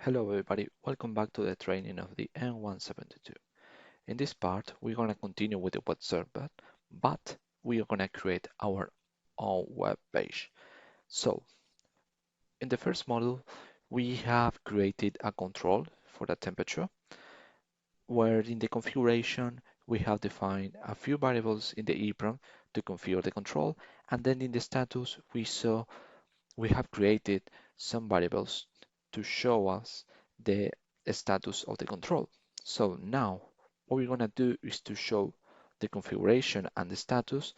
Hello everybody, welcome back to the training of the M172. In this part, we're going to continue with the web server, but we are going to create our own web page. So, in the first module, we have created a control for the temperature, where in the configuration, we have defined a few variables in the EEPROM to configure the control, and then in the status, we have created some variables to show us the status of the control. So now what we're going to do is to show the configuration and the status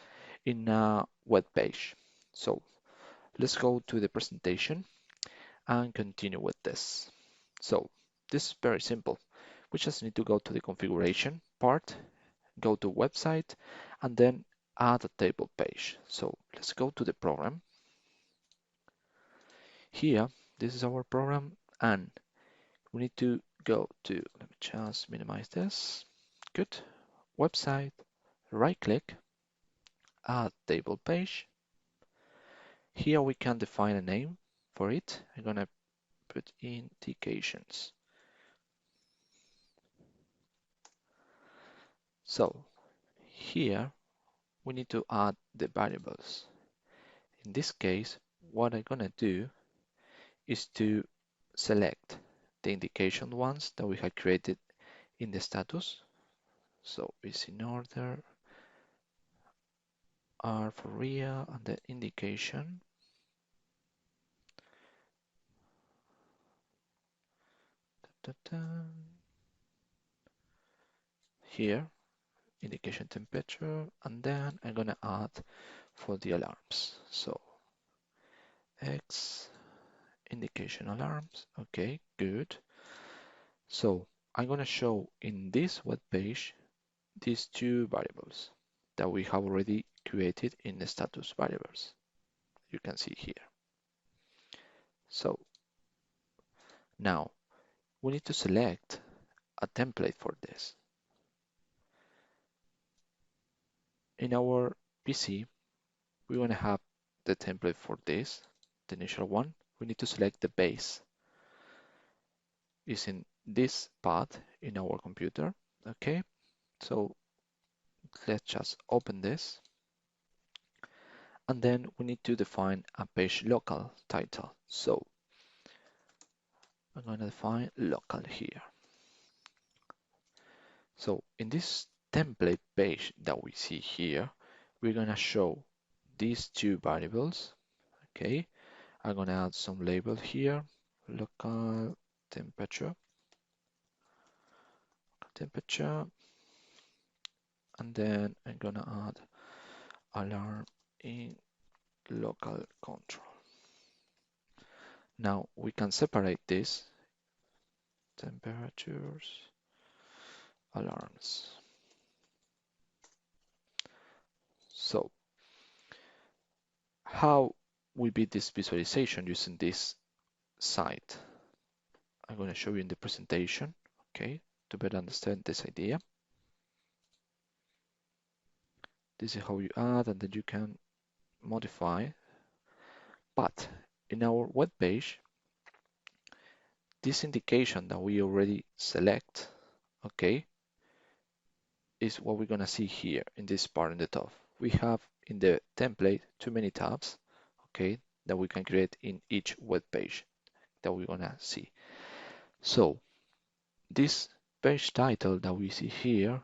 in a web page. So let's go to the presentation and continue with this. So this is very simple. We just need to go to the configuration part, go to website, and then add a table page. So let's go to the program. Here, this is our program, and we need to go to, let me just minimize this. Good. Website, right click, add table page. Here we can define a name for it. I'm gonna put indications. So here we need to add the variables. In this case, what I'm gonna do is to select the indication ones that we had created in the status. So it's in order, R for real, and the indication. Here, indication temperature, and then I'm gonna add for the alarms. So X indication alarms. Okay, good. So I'm gonna show in this web page these two variables that we have already created in the status variables. You can see here. So now we need to select a template for this. In our PC, we want to have the template for this, the initial one. We need to select the base. It's in this path in our computer. Okay, so let's just open this. And then we need to define a page local title. So I'm going to define local here. So in this template page that we see here, we're going to show these two variables. Okay, I'm going to add some label here, local temperature, and then I'm going to add alarm in local control. Now we can separate this, temperatures, alarms. So how we build this visualization using this site? I'm going to show you in the presentation, okay, to better understand this idea. This is how you add, and then you can modify. But in our web page, this indication that we already select, okay, is what we're going to see here in this part in the top. We have in the template too many tabs, okay, that we can create in each web page that we're going to see. So this page title that we see here,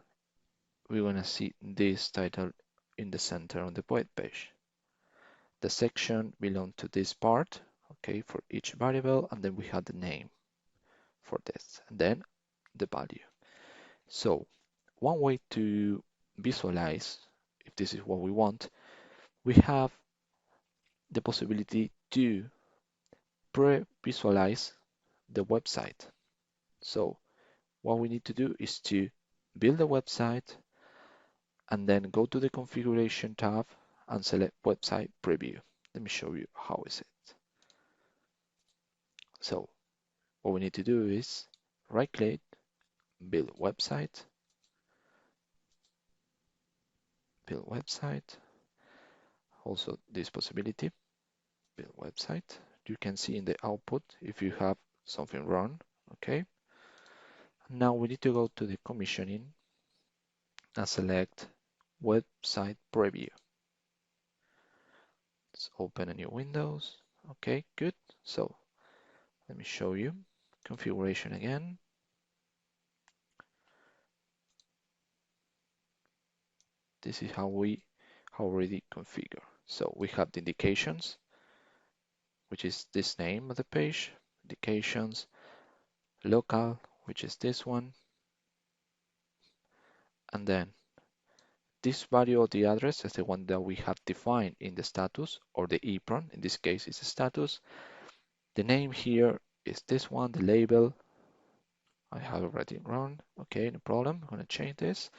we're going to see this title in the center of the web page. The section belongs to this part, okay, for each variable, and then we have the name for this, and then the value. So one way to visualize, if this is what we want, we have the possibility to pre-visualize the website. So what we need to do is to build a website and then go to the configuration tab and select website preview. Let me show you how is it. So what we need to do is right click, build website, also this possibility, build website. You can see in the output if you have something wrong, Okay. Now we need to go to the commissioning and select website preview. Let's open a new Windows. Okay, good. So let me show you configuration again. This is how we already configure. So we have the indications, which is this name of the page, indications, local, which is this one, and then this value of the address is the one that we have defined in the status or the EEPROM. In this case, it's a status. The name here is this one, the label. I have already run. Okay, no problem. I'm going to change this.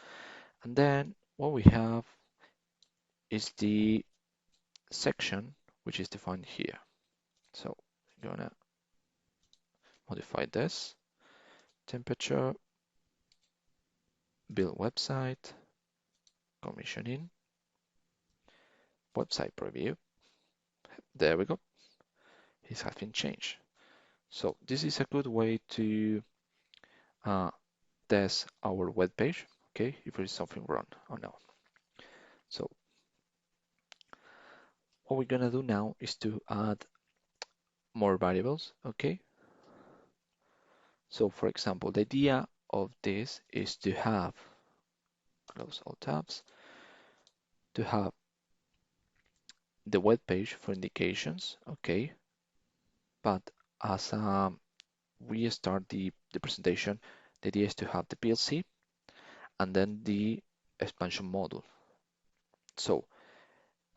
And then what we have is the section, which is defined here. So I'm going to modify this. Temperature, build website, commissioning, website preview. There we go. It has been changed. So this is a good way to test our web page, okay, if there is something wrong or no. So what we're gonna do now is to add more variables, okay? So for example, the idea of this is to have, close all tabs, to have the web page for indications, okay? But as we start the presentation, the idea is to have the PLC and then the expansion module. So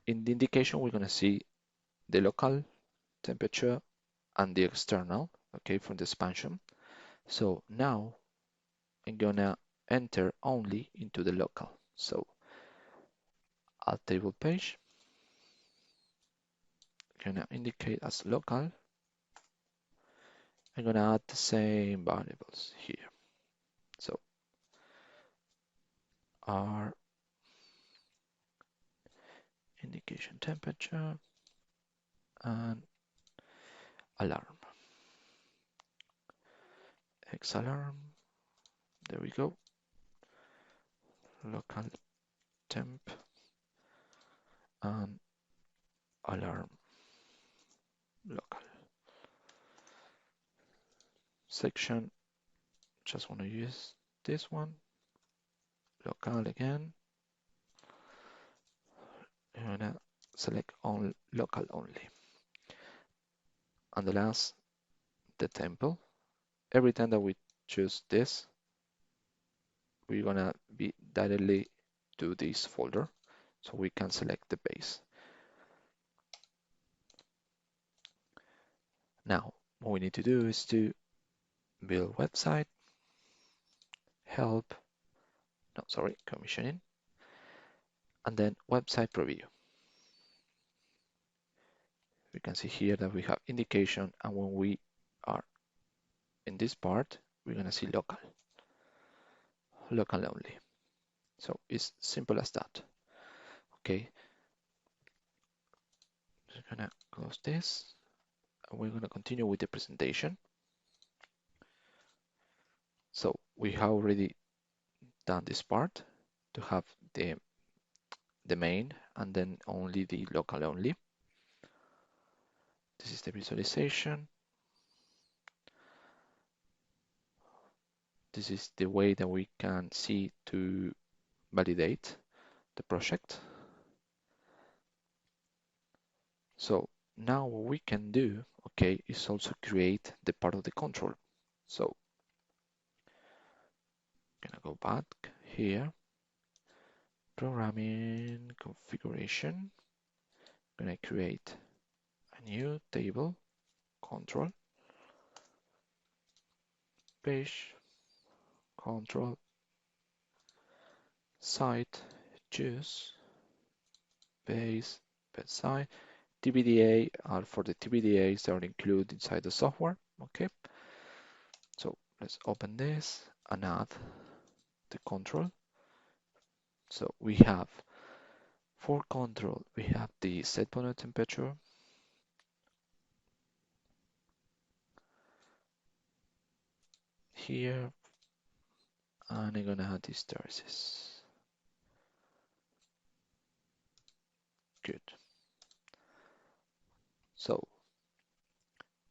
in the indication, we're gonna see the local temperature and the external, okay, from the expansion. So now I'm gonna enter only into the local. So add table page, gonna indicate as local. I'm gonna add the same variables here. So R indication temperature and alarm. X alarm. There we go. Local temp and alarm local. Section, just want to use this one. Local again. I'm gonna select on local only. And the last, the temple. Every time that we choose this, we're gonna be directly to this folder, so we can select the base. Now, what we need to do is to build website, help, no, sorry, commissioning, and then website preview. We can see here that we have indication, and when we are in this part, we're gonna see local only. So it's simple as that. Okay, just gonna close this, and we're gonna continue with the presentation. So we have already done this part to have the main and then only the local only. This is the visualization. This is the way that we can see to validate the project. So now what we can do, okay, is also create the part of the control. So I'm gonna go back here, programming configuration. I'm gonna create a new table, control, page, control, site, choose, base, site, TBDA are for the TBDAs that are included inside the software. Okay, so let's open this and add the control. So we have for control, we have the set point of temperature, here, and I'm gonna add these terraces. Good. So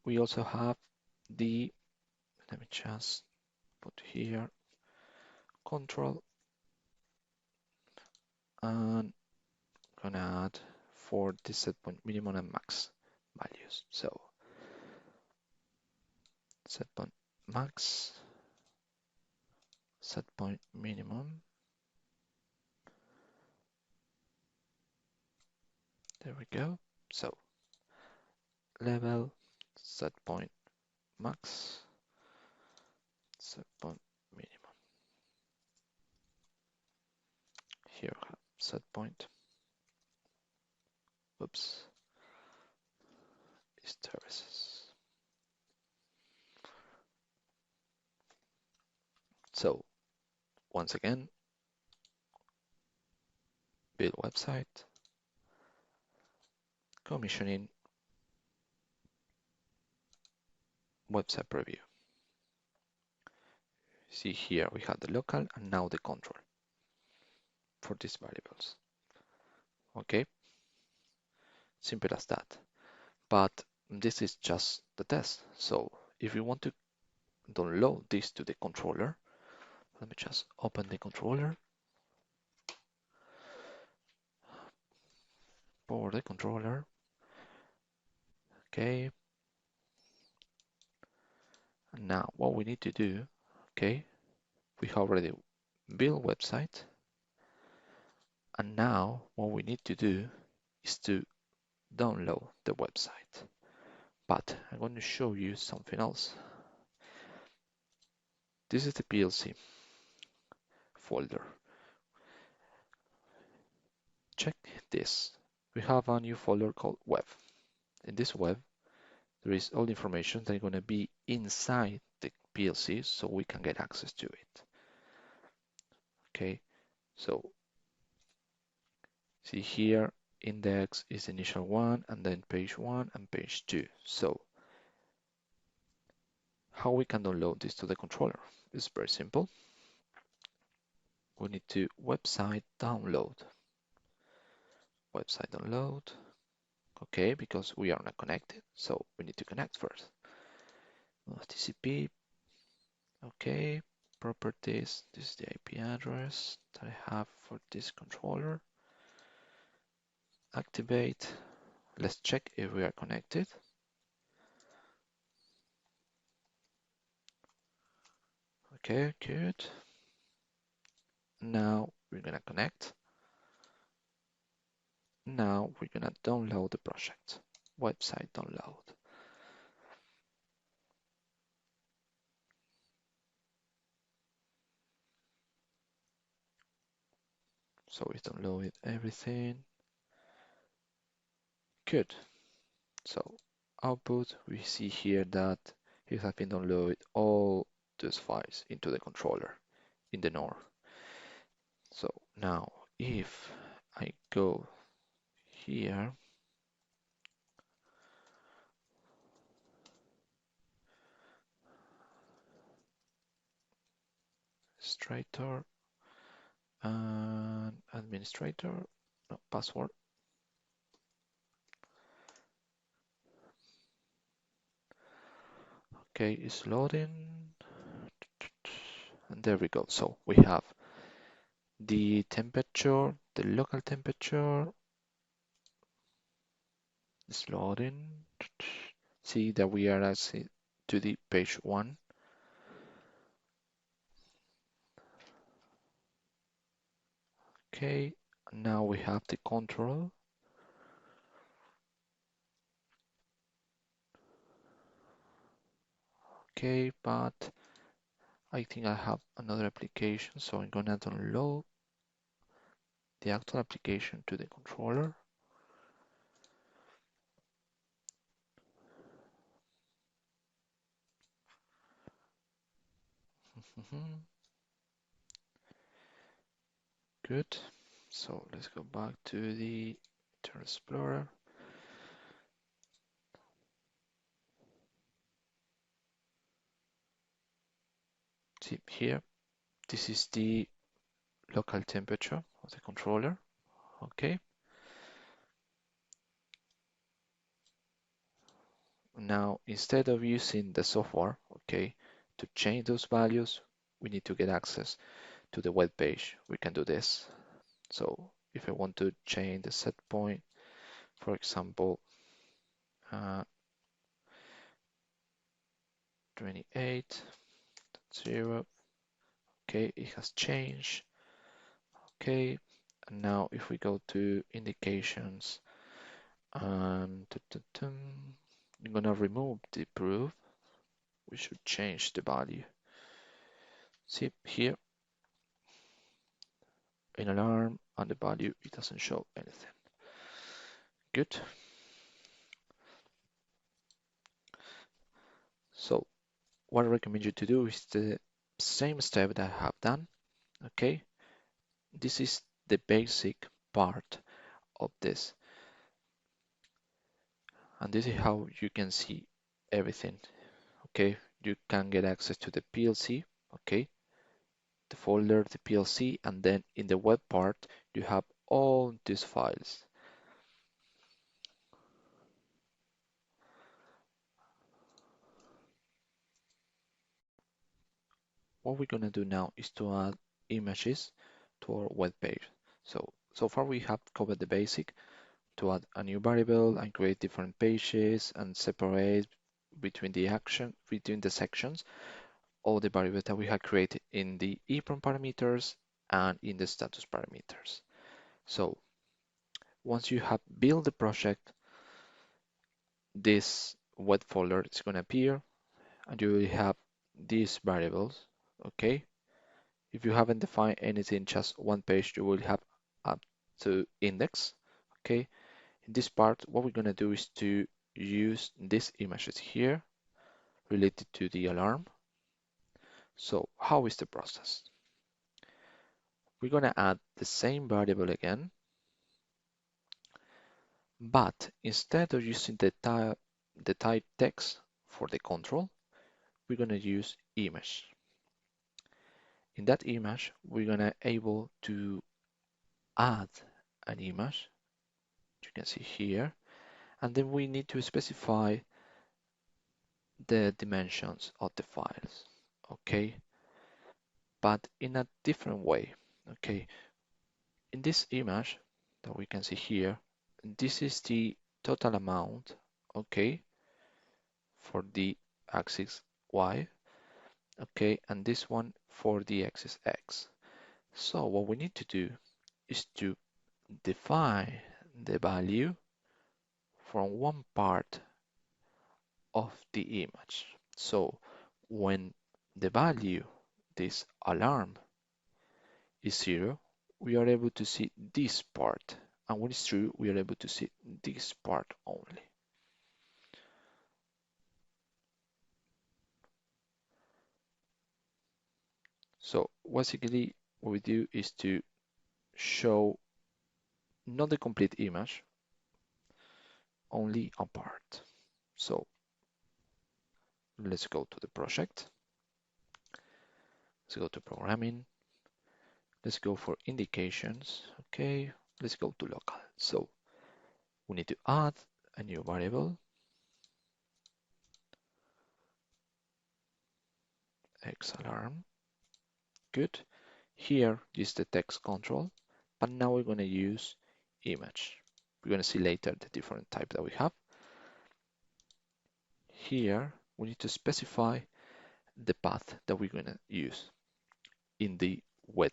we also have the, let me just put here, control, and gonna add for the set point minimum and max values. So set point max, set point minimum. There we go. So level, set point max, set point minimum. Here we have set point. Oops. These terraces. So once again, build website, commissioning, website preview. See here we have the local and now the control for these variables. Okay, simple as that. But this is just the test. So if you want to download this to the controller, let me just open the controller. For the controller. Okay. And now what we need to do, okay, we have already built website. And now what we need to do is to download the website. But I'm going to show you something else. This is the PLC folder. Check this. We have a new folder called web. In this web, there is all the information that is going to be inside the PLC so we can get access to it. Okay, so see here, index is initial one, and then page one and page two. So how we can download this to the controller? It's very simple. We need to website download. Website download. Okay, because we are not connected, so we need to connect first. TCP. Okay, properties. This is the IP address that I have for this controller. Activate. Let's check if we are connected. Okay, good. Now we're gonna connect. Now we're gonna download the project. Website download. So we downloaded everything. Good. So output, we see here that it has been downloaded all those files into the controller in the north. So now if I go here, administrator and administrator, no, password. Okay, it's loading. And there we go. So we have the temperature, the local temperature is loading. See that we are actually to the page one. Okay, now we have the control. Okay, but I think I have another application, so I'm gonna download the actual application to the controller. Good. So let's go back to the Internet Explorer. See here, this is the local temperature of the controller. Okay. Now, instead of using the software, okay, to change those values, we need to get access to the web page. We can do this. So if I want to change the set point, for example, 28.0, okay, it has changed. Okay, and now if we go to indications and I'm gonna remove the proof, we should change the value. See here in alarm and the value, it doesn't show anything. Good. So what I recommend you to do is the same step that I have done. Okay, this is the basic part of this, and this is how you can see everything. Okay, you can get access to the PLC. Okay, the folder, the PLC, and then in the web part, you have all these files. What we're gonna do now is to add images to our web page. So far we have covered the basic to add a new variable and create different pages and separate between the sections all the variables that we have created in the EEPROM parameters and in the status parameters. So once you have built the project, this web folder is going to appear and you will have these variables. Okay, if you haven't defined anything, just one page, you will have up to index. Okay, in this part, what we're going to do is to use these images here related to the alarm. So how is the process? We're going to add the same variable again, but instead of using the type text for the control, we're going to use image. In that image, we're going to able to add an image, you can see here, and then we need to specify the dimensions of the files, okay? But in a different way, okay? In this image that we can see here, this is the total amount, okay, for the axis Y, okay, and this one for the axis X. So what we need to do is to define the value from one part of the image. So when the value, this alarm, is 0, we are able to see this part. And when it's true, we are able to see this part only. So basically, what we do is to show not the complete image, only a part. So let's go to the project. Let's go to programming. Let's go for indications. Okay, let's go to local. So we need to add a new variable, xAlarm. Good. Here is the text control, but now we're going to use image. We're going to see later the different type that we have. Here, we need to specify the path that we're going to use in the web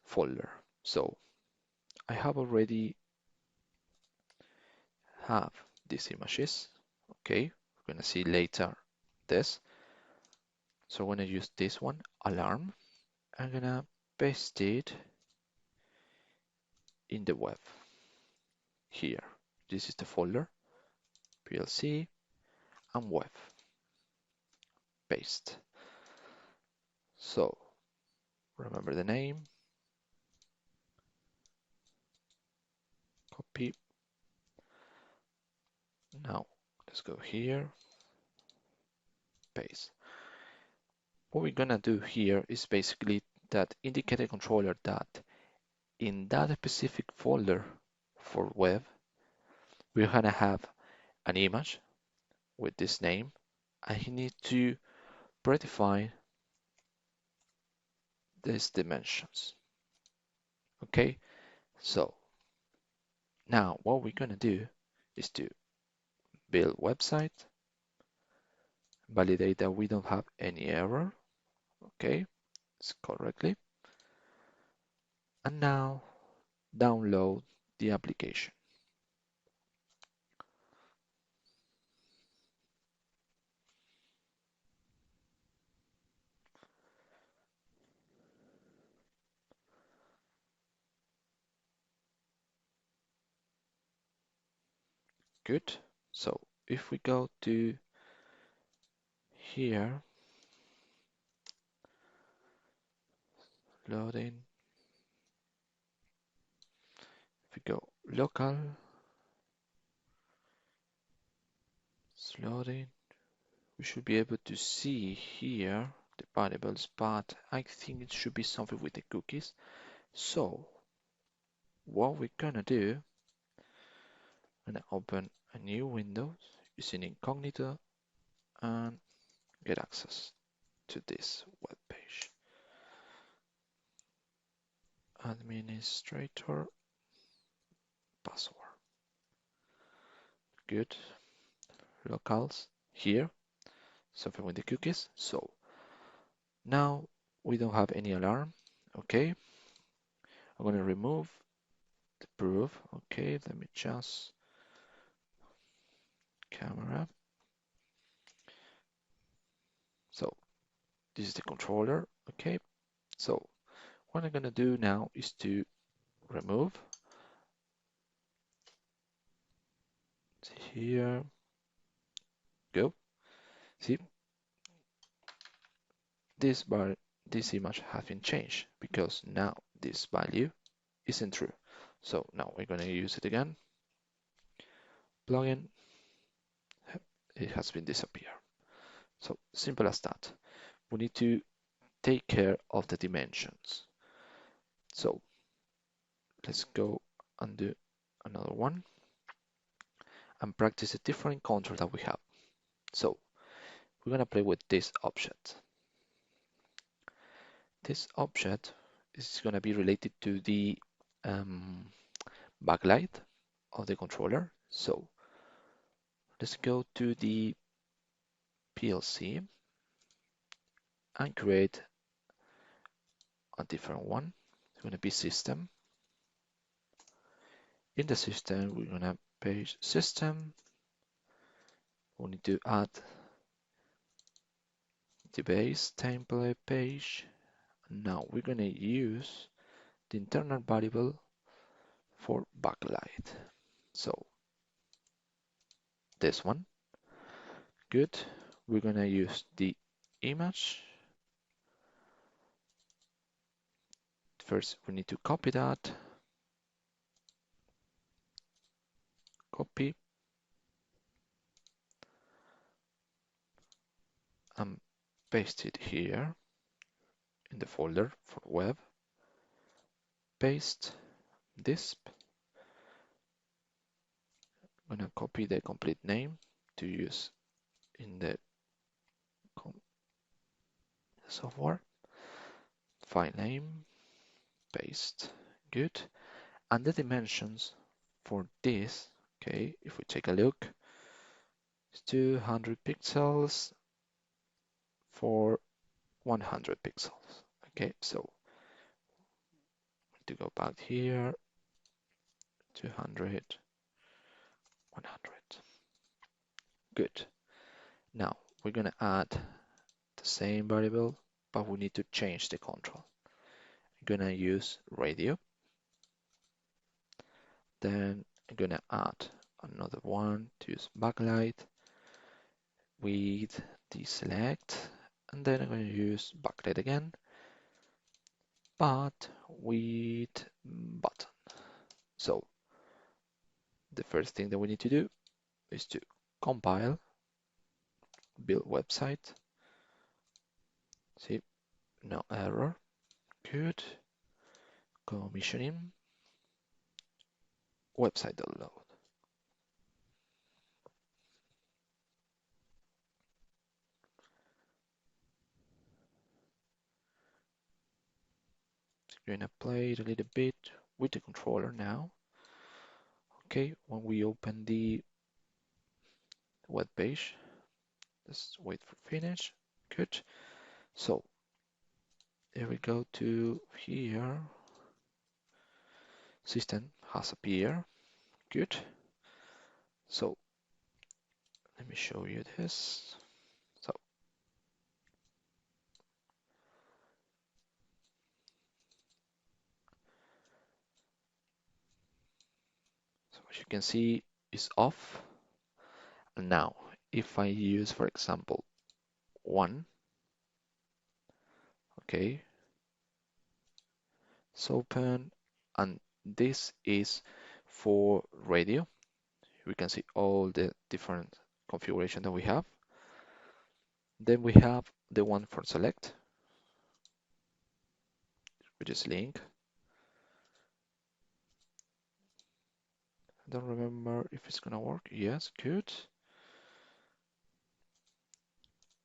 folder. So I have already have these images. Okay, we're going to see later this. So I'm going to use this one, alarm. I'm going to paste it in the web here. This is the folder, PLC and web. Paste. So remember the name, copy. Now let's go here, paste. what we're gonna do here is basically that indicate a controller that in that specific folder for web, we're gonna have an image with this name, and you need to predefine these dimensions. Okay, so now what we're gonna do is to build website, validate that we don't have any error. Okay, it's correctly, and now download the application. Good. So if we go to here, loading, if we go local, it's loading, we should be able to see here the variables, but I think it should be something with the cookies. So what we're gonna do, I'm gonna open a new window using Incognito and get access to this web page. Administrator password. Good. Locals here, something with the cookies. So now we don't have any alarm. Okay. I'm going to remove the proof. Okay. Let me just camera. So this is the controller. Okay. So what I'm going to do now is to remove here. Go. See, this image has been changed because now this value isn't true. So now we're going to use it again. Plugin, it has been disappeared. So simple as that. We need to take care of the dimensions. So let's go and do another one and practice a different control that we have. So we're going to play with this object. This object is going to be related to the backlight of the controller. So let's go to the PLC and create a different one. It's going to be system. In the system, we're going to page system. We need to add the base template page. Now we're going to use the internal variable for backlight. So this one, good. We're going to use the image. First, we need to copy that. Copy. And paste it here in the folder for web. Paste this. I'm going to copy the complete name to use in the software. File name, paste, good. And the dimensions for this, okay, if we take a look, it's 200 pixels for 100 pixels. Okay, so to go back here, 200, 100. Good. Now we're going to add the same variable, but we need to change the control. I'm going to use radio. Then I'm going to add another one to use backlight with deselect, and then I'm going to use backlight again, but with button. So the first thing that we need to do is to compile, build website, See, no error. Good. Commissioning. Website download. Going to play it a little bit with the controller now. Okay, when we open the web page, let's wait for finish. Good. So here we go to here. System has appeared. Good. So let me show you this. So as you can see, it's off. And now, if I use, for example, one, okay, it's open, and this is for radio. We can see all the different configuration that we have. Then we have the one for select, which is link. I don't remember if it's gonna work. Yes, good.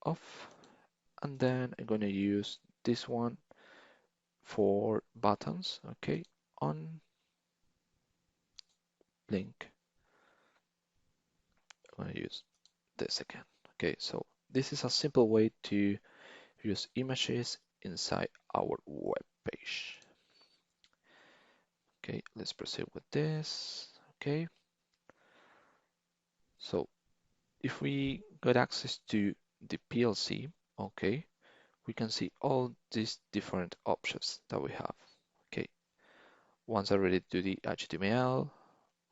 Off. And then I'm gonna use this one for buttons. Okay, on, link. I'm gonna use this again. Okay, so this is a simple way to use images inside our web page. Okay, let's proceed with this. Okay, so if we got access to the PLC, okay, we can see all these different options that we have. Okay, ones are related to the HTML,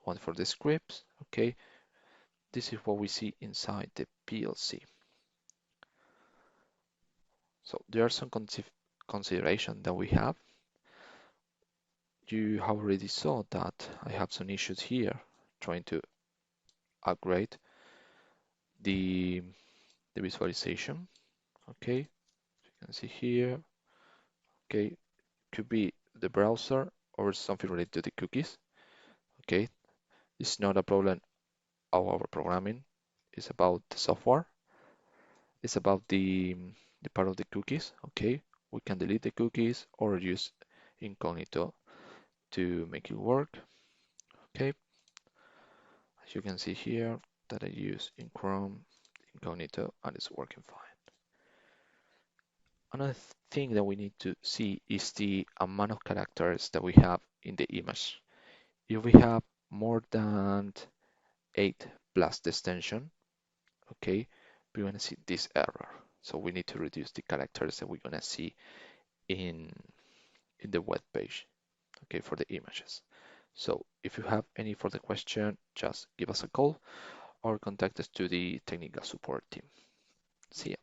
one for the scripts. Okay, this is what we see inside the PLC. So there are some consideration that we have. You have already saw that I have some issues here trying to upgrade the visualization. Okay, you can see here. Okay, could be the browser or something related to the cookies. Okay, it's not a problem of our programming. It's about the software. It's about the part of the cookies. Okay, we can delete the cookies or use Incognito to make it work. Okay, as you can see here that I use in Chrome Incognito and it's working fine. Another thing that we need to see is the amount of characters that we have in the image. If we have more than 8 plus the extension, okay, we're going to see this error. So we need to reduce the characters that we're going to see in the web page, okay, for the images. So if you have any further question, just give us a call or contact us to the technical support team. See ya.